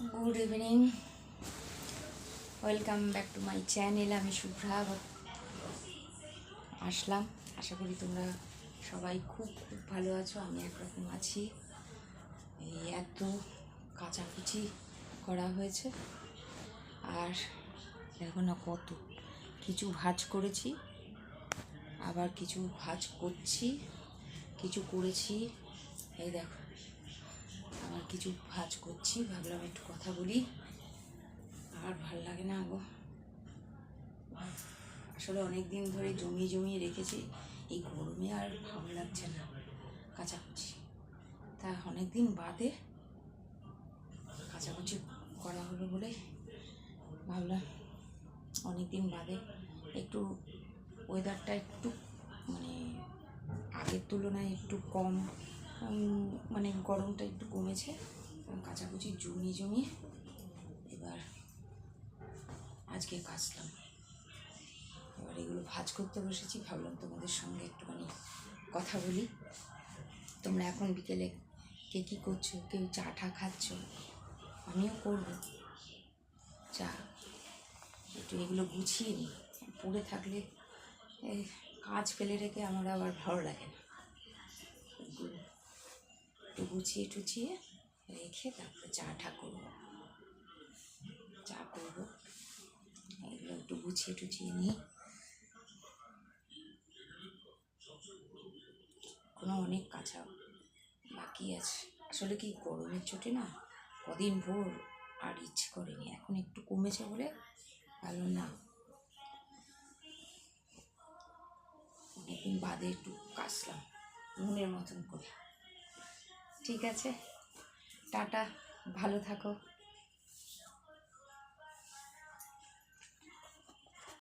Good evening, welcome back to my channel. আমি শুভ্রা আসলাম। আশা করি তোমরা সবাই খুব খুব ভালো আছো। আমি একরকম আছি। এই এত কাচাকুচি করা হয়েছে, আর দেখো না কত কিছু ভাজ করেছি, আবার কিছু ভাজ করছি, কিছু করেছি। এই দেখো আবার কিছু ভাজ করছি। ভাবলাম একটু কথা বলি, আর ভাল লাগে না গো। আসলে অনেক দিন ধরে জমিয়ে রেখেছি, এই গরমে আর ভালো লাগছে না কাচাকুচি। তা অনেক দিন বাদে কাচাকুচি করা হলো বলে ভাবলাম অনেক দিন বাদে একটু ওয়েদারটা একটু মানে আগের তুলনায় একটু কম, মানে গরমটা একটু কমেছে। কাচাকুচি জমিয়ে এবার আজকে কাচলাম। এবার এগুলো ভাজ করতে বসেছি। ভাবলাম তোমাদের সঙ্গে একটুখানি কথা বলি। তোমরা এখন বিকেলে কে কী করছো? কেউ চা টা খাচ্ছ, আমিও করব চা। একটু এগুলো গুছিয়ে নিই, পড়ে থাকলে কাজ ফেলে রেখে আমার আবার ভালো লাগে না। এগুলো একটু গুছিয়ে টুছিয়ে রেখে তারপরে চা করবো। এগুলো একটু গুছিয়ে টুছিয়ে নিই। কোনো অনেক কাঁচা বাকি আছে। আসলে কি গরমের চোটে না কদিন ভোর আর ইচ্ছে করেনি। এখন একটু কমেছে বলে ভালো না, অনেকদিন বাদে একটু কাচলাম মনের মতন করে। ঠিক আছে, টাটা, ভালো থাকো।